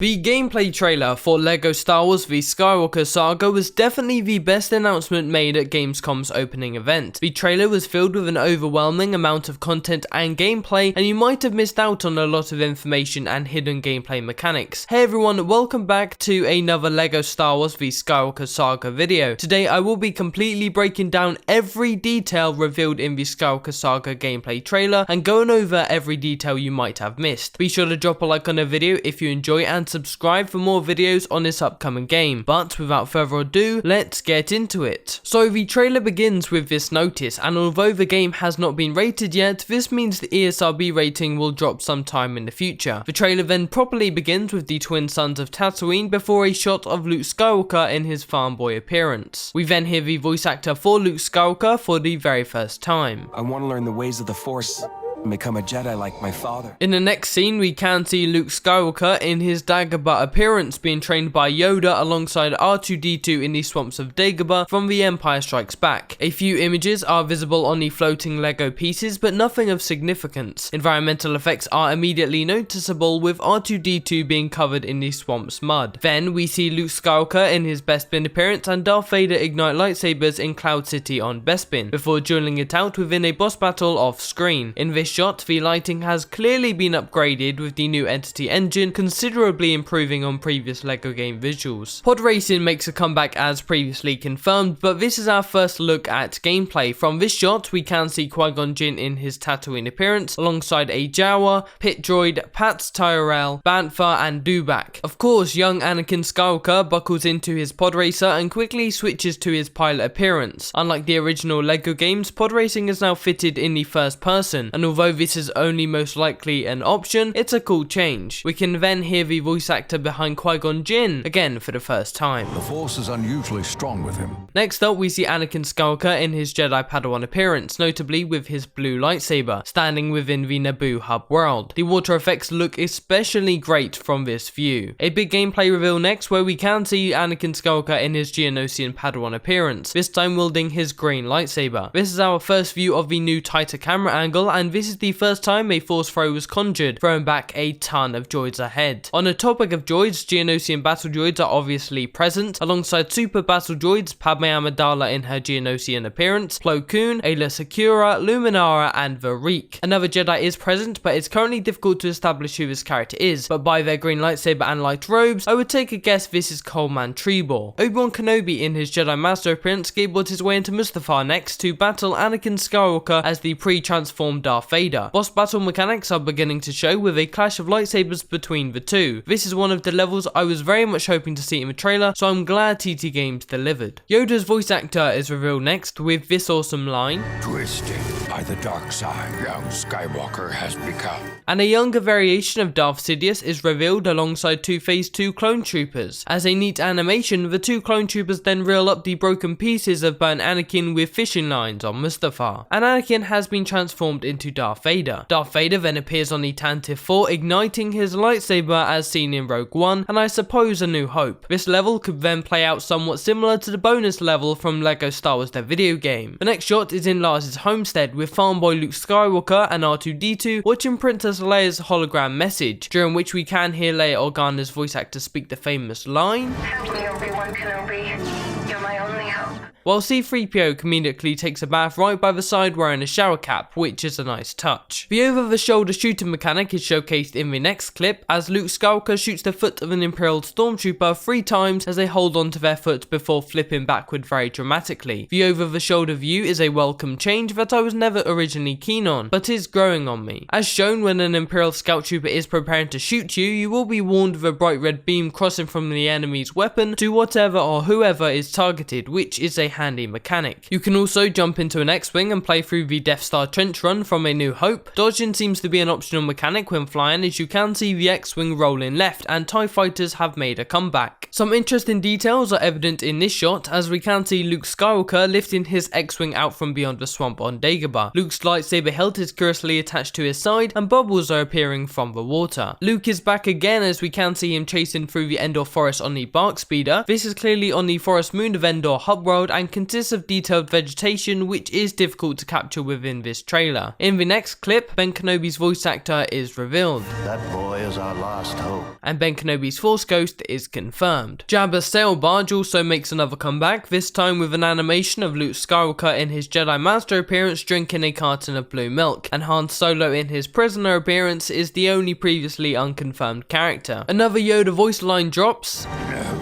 The gameplay trailer for LEGO Star Wars The Skywalker Saga was definitely the best announcement made at Gamescom's opening event. The trailer was filled with an overwhelming amount of content and gameplay, and you might have missed out on a lot of information and hidden gameplay mechanics. Hey everyone, welcome back to another LEGO Star Wars The Skywalker Saga video. Today I will be completely breaking down every detail revealed in the Skywalker Saga gameplay trailer and going over every detail you might have missed. Be sure to drop a like on the video if you enjoy and subscribe for more videos on this upcoming game. But without further ado, let's get into it. So the trailer begins with this notice, and although the game has not been rated yet, this means the ESRB rating will drop sometime in the future. The trailer then properly begins with the twin sons of Tatooine before a shot of Luke Skywalker in his farm boy appearance. We then hear the voice actor for Luke Skywalker for the very first time. I want to learn the ways of the Force and become a Jedi like my father. In the next scene, we can see Luke Skywalker in his Dagobah appearance being trained by Yoda alongside R2-D2 in the swamps of Dagobah from The Empire Strikes Back. A few images are visible on the floating Lego pieces, but nothing of significance. Environmental effects are immediately noticeable, with R2-D2 being covered in the swamp's mud. Then we see Luke Skywalker in his Bespin appearance and Darth Vader ignite lightsabers in Cloud City on Bespin, before dueling it out within a boss battle off screen. In this shot, the lighting has clearly been upgraded with the new Entity engine, considerably improving on previous LEGO game visuals. Pod racing makes a comeback as previously confirmed, but this is our first look at gameplay. From this shot, we can see Qui-Gon Jinn in his Tatooine appearance, alongside a Jawa, Pit Droid, Pat Tyrell, Bantha and Dewback. Of course, young Anakin Skulker buckles into his pod racer and quickly switches to his pilot appearance. Unlike the original LEGO games, pod racing is now fitted in the first person, and although this is only most likely an option, it's a cool change. We can then hear the voice actor behind Qui-Gon Jinn again for the first time. The Force is unusually strong with him. Next up, we see Anakin Skulker in his Jedi Padawan appearance, notably with his blue lightsaber, standing within the Naboo hub world. The water effects look especially great from this view. A big gameplay reveal next, where we can see Anakin Skulker in his Geonosian Padawan appearance, this time wielding his green lightsaber. This is our first view of the new tighter camera angle, and this is the first time a force throw was conjured, throwing back a ton of droids ahead. On the topic of droids, Geonosian battle droids are obviously present, alongside super battle droids Padme Amidala in her Geonosian appearance, Plo Koon, Ayla Secura, Luminara and Varric. Another Jedi is present, but it's currently difficult to establish who this character is, but by their green lightsaber and light robes, I would take a guess this is Coleman Trebor. Obi-Wan Kenobi in his Jedi Master appearance skateboards his way into Mustafar next to battle Anakin Skywalker as the pre-transformed Darth Vader. Boss battle mechanics are beginning to show, with a clash of lightsabers between the two. This is one of the levels I was very much hoping to see in the trailer, so I'm glad TT Games delivered. Yoda's voice actor is revealed next with this awesome line: Twisted by the dark side, young Skywalker has become. And a younger variation of Darth Sidious is revealed alongside two Phase 2 clone troopers. As a neat animation, the two clone troopers then reel up the broken pieces of burnt Anakin with fishing lines on Mustafar. And Anakin has been transformed into Darth Vader. Darth Vader then appears on the Tantive 4, igniting his lightsaber as seen in Rogue One, and I suppose A New Hope. This level could then play out somewhat similar to the bonus level from LEGO Star Wars the video game. The next shot is in Lars's homestead, with farm boy Luke Skywalker and R2-D2 watching Princess Leia's hologram message, during which we can hear Leia Organa's voice actor speak the famous line: Help me, Obi-Wan Kenobi. You're my only hope. While C-3PO comedically takes a bath right by the side wearing a shower cap, which is a nice touch. The over-the-shoulder shooting mechanic is showcased in the next clip, as Luke Skywalker shoots the foot of an Imperial Stormtrooper 3 times as they hold onto their foot before flipping backward very dramatically. The over-the-shoulder view is a welcome change that I was never originally keen on, but is growing on me. As shown, when an Imperial Scout Trooper is preparing to shoot you, you will be warned of a bright red beam crossing from the enemy's weapon to whatever or whoever is targeted, which is a handy mechanic. You can also jump into an X-Wing and play through the Death Star trench run from A New Hope. Dodging seems to be an optional mechanic when flying, as you can see the X-Wing rolling left, and TIE fighters have made a comeback. Some interesting details are evident in this shot, as we can see Luke Skywalker lifting his X-Wing out from beyond the swamp on Dagobah. Luke's lightsaber hilt is curiously attached to his side, and bubbles are appearing from the water. Luke is back again, as we can see him chasing through the Endor forest on the Bark Speeder. This is clearly on the forest moon of Endor hub world, and consists of detailed vegetation which is difficult to capture within this trailer. In the next clip, Ben Kenobi's voice actor is revealed. That boy is our last hope. And Ben Kenobi's Force Ghost is confirmed. Jabba's sail barge also makes another comeback, this time with an animation of Luke Skywalker in his Jedi Master appearance drinking a carton of blue milk, and Han Solo in his prisoner appearance is the only previously unconfirmed character. Another Yoda voice line drops. No,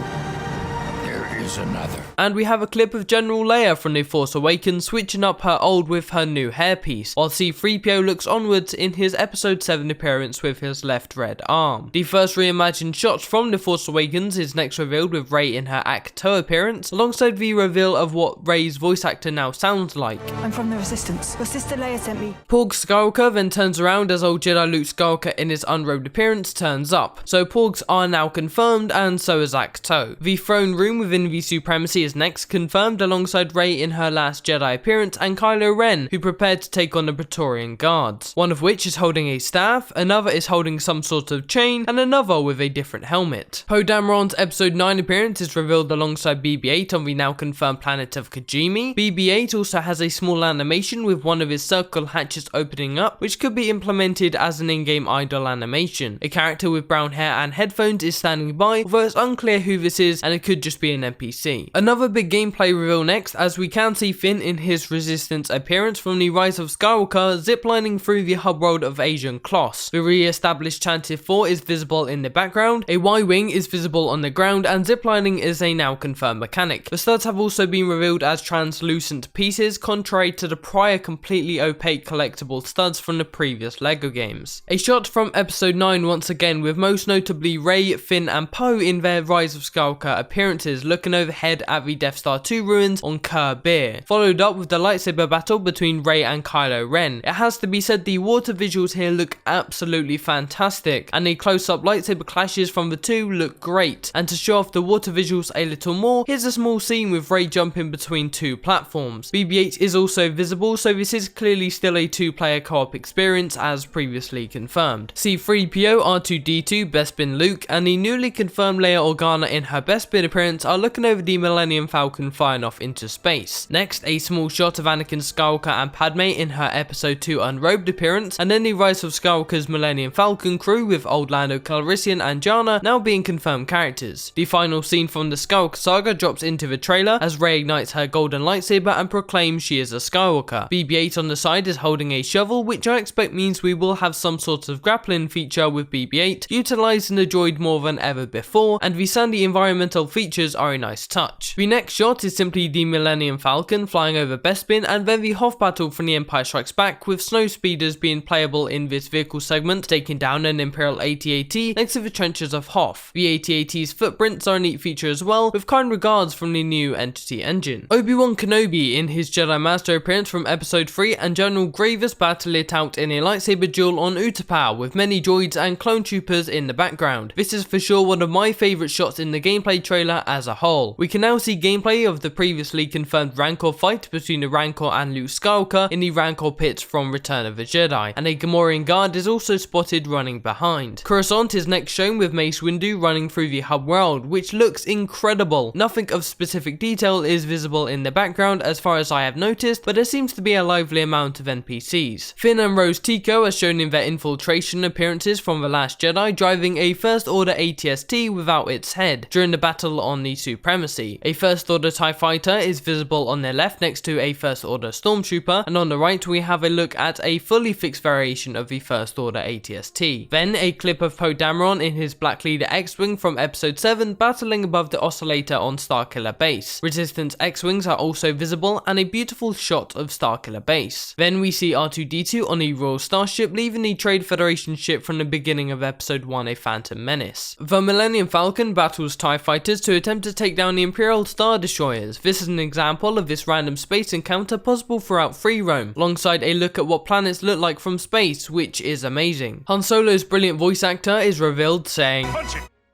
there is another. And we have a clip of General Leia from The Force Awakens switching up her old with her new hairpiece, while C-3PO looks onwards in his episode 7 appearance with his left red arm. The first reimagined shots from The Force Awakens is next revealed with Rey in her Acto appearance, alongside the reveal of what Rey's voice actor now sounds like. I'm from the Resistance. Your sister Leia sent me. Porg Skywalker then turns around as old Jedi Luke Skywalker in his unrobed appearance turns up, so Porgs are now confirmed and so is Acto. The throne room within the Supremacy is next confirmed alongside Rey in her last Jedi appearance and Kylo Ren, who prepared to take on the Praetorian Guards, one of which is holding a staff, another is holding some sort of chain, and another with a different helmet. Poe Dameron's episode 9 appearance is revealed alongside BB-8 on the now confirmed planet of Kijimi. BB-8 also has a small animation with one of his circle hatches opening up, which could be implemented as an in-game idle animation. A character with brown hair and headphones is standing by, although it's unclear who this is and it could just be an NPC. Another big gameplay reveal next, as we can see Finn in his Resistance appearance from The Rise of Skywalker ziplining through the hub world of Asian Kloss. The re-established Chantive 4 is visible in the background, a Y-Wing is visible on the ground, and ziplining is a now confirmed mechanic. The studs have also been revealed as translucent pieces, contrary to the prior completely opaque collectible studs from the previous LEGO games. A shot from episode 9 once again, with most notably Rey, Finn and Poe in their Rise of Skywalker appearances looking overhead at the Death Star 2 ruins on Ker Bir, followed up with the lightsaber battle between Rey and Kylo Ren. It has to be said the water visuals here look absolutely fantastic, and the close-up lightsaber clashes from the two look great. And to show off the water visuals a little more, here's a small scene with Rey jumping between two platforms. BB-8 is also visible, so this is clearly still a two-player co-op experience as previously confirmed. C-3PO, R2-D2, Bespin Luke, and the newly confirmed Leia Organa in her Bespin appearance are looking over the Millennium Falcon flying off into space. Next, a small shot of Anakin Skulker and Padme in her episode 2 unrobed appearance, and then the Rise of Skywalker's Millennium Falcon crew with old Lando Calrissian and Jana now being confirmed characters. The final scene from the Skywalker Saga drops into the trailer as Rey ignites her golden lightsaber and proclaims she is a Skywalker. BB-8 on the side is holding a shovel, which I expect means we will have some sort of grappling feature with BB-8, utilising the droid more than ever before, and the sandy environmental features are a nice touch. The next shot is simply the Millennium Falcon flying over Bespin, and then the Hoth battle from The Empire Strikes Back, with snow speeders being playable in this vehicle segment, taking down an Imperial AT-AT next to the trenches of Hoth. The AT-AT's footprints are a neat feature as well, with kind regards from the new Entity engine. Obi-Wan Kenobi in his Jedi Master appearance from episode 3, and General Grievous battle it out in a lightsaber duel on Utapau, with many droids and clone troopers in the background. This is for sure one of my favourite shots in the gameplay trailer as a whole. We can now see gameplay of the previously confirmed Rancor fight between the Rancor and Luke Skywalker in the Rancor pits from Return of the Jedi, and a Gamorrean guard is also spotted running behind. Coruscant is next shown with Mace Windu running through the hub world, which looks incredible. Nothing of specific detail is visible in the background as far as I have noticed, but there seems to be a lively amount of NPCs. Finn and Rose Tico are shown in their infiltration appearances from The Last Jedi, driving a First Order AT-ST without its head during the battle on the Supremacy. A First Order TIE Fighter is visible on their left next to a First Order Stormtrooper, and on the right we have a look at a fully fixed variation of the First Order AT-ST. Then a clip of Poe Dameron in his Black Leader X-Wing from episode 7 battling above the Oscillator on Starkiller Base. Resistance X-Wings are also visible, and a beautiful shot of Starkiller Base. Then we see R2-D2 on a Royal Starship leaving the Trade Federation ship from the beginning of episode 1, A Phantom Menace. The Millennium Falcon battles TIE Fighters to attempt to take down the Imperial Star Destroyers. This is an example of this random space encounter possible throughout free roam, alongside a look at what planets look like from space, which is amazing. Han Solo's brilliant voice actor is revealed saying,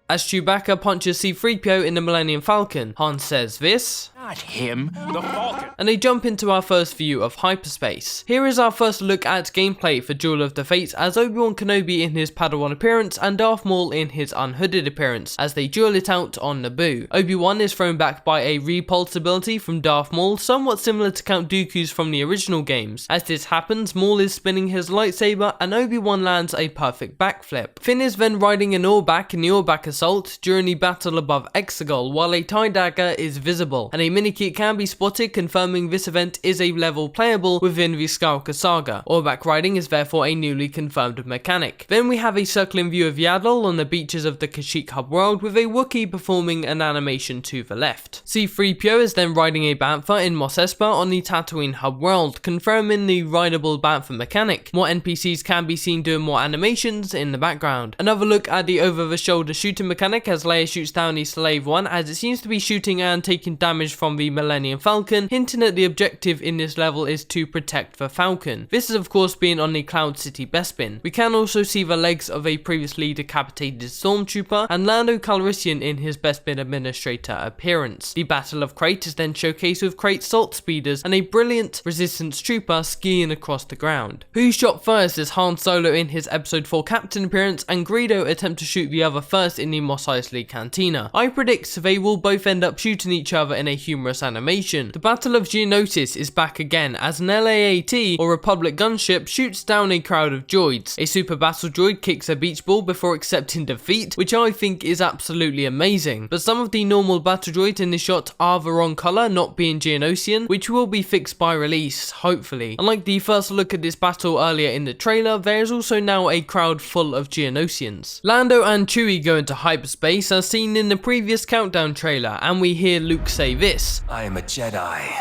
as Chewbacca punches C-3PO in the Millennium Falcon, Han says this. Not him, the Falcon. And they jump into our first view of hyperspace. Here is our first look at gameplay for Duel of the Fates as Obi-Wan Kenobi in his Padawan appearance and Darth Maul in his unhooded appearance as they duel it out on Naboo. Obi-Wan is thrown back by a repulse ability from Darth Maul, somewhat similar to Count Dooku's from the original games. As this happens, Maul is spinning his lightsaber and Obi-Wan lands a perfect backflip. Finn is then riding an Orback in the Orback assault during the battle above Exegol while a TIE dagger is visible, and a minikit can be spotted confirming this event is a level playable within the Skywalker Saga. Orback riding is therefore a newly confirmed mechanic. Then we have a circling view of Yaddle on the beaches of the Kashyyyk hub world with a Wookiee performing an animation to the left. C-3PO is then riding a Bantha in Mos Espa on the Tatooine hub world, confirming the rideable Bantha mechanic. More NPCs can be seen doing more animations in the background. Another look at the over-the-shoulder shooting mechanic as Leia shoots down the Slave One as it seems to be shooting and taking damage from the Millennium Falcon, hinting at the objective in this level is to protect the Falcon. This is of course being on the Cloud City Bespin. We can also see the legs of a previously decapitated Stormtrooper and Lando Calrissian in his Bespin Administrator appearance. The Battle of Crate is then showcased with Crate Salt Speeders and a brilliant Resistance Trooper skiing across the ground. Who shot first is Han Solo in his Episode 4 Captain appearance and Greedo attempt to shoot the other first in the Mos Eisley Cantina. I predict they will both end up shooting each other in a humorous animation. The Battle of Geonosis is back again as an LAAT or Republic gunship shoots down a crowd of droids. A super battle droid kicks a beach ball before accepting defeat, which I think is absolutely amazing. But some of the normal battle droids in this shot are the wrong colour, not being Geonosian, which will be fixed by release, hopefully. Unlike the first look at this battle earlier in the trailer, there is also now a crowd full of Geonosians. Lando and Chewie go into hyperspace as seen in the previous Countdown trailer, and we hear Luke say this. I am a Jedi,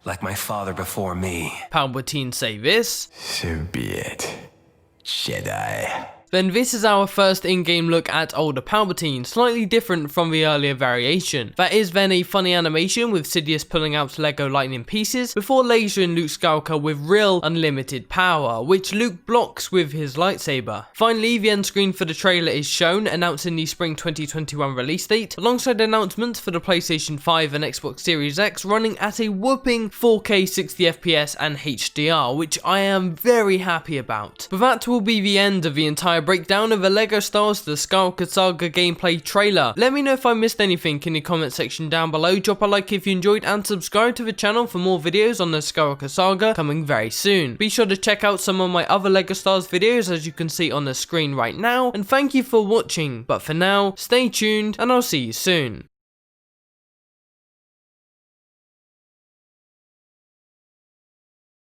like my father before me. Palpatine say this. So be it, Jedi. Then this is our first in-game look at older Palpatine, slightly different from the earlier variation. That is then a funny animation with Sidious pulling out Lego lightning pieces before lasering Luke Skywalker with real unlimited power, which Luke blocks with his lightsaber. Finally, the end screen for the trailer is shown, announcing the spring 2021 release date, alongside announcements for the PlayStation 5 and Xbox Series X running at a whopping 4K 60fps and HDR, which I am very happy about. But that will be the end of the entire breakdown of the LEGO Star Wars The Skywalker Saga gameplay trailer. Let me know if I missed anything in the comment section down below, drop a like if you enjoyed and subscribe to the channel for more videos on the Skywalker Saga coming very soon. Be sure to check out some of my other LEGO Star Wars videos as you can see on the screen right now, and thank you for watching. But for now, stay tuned and I'll see you soon.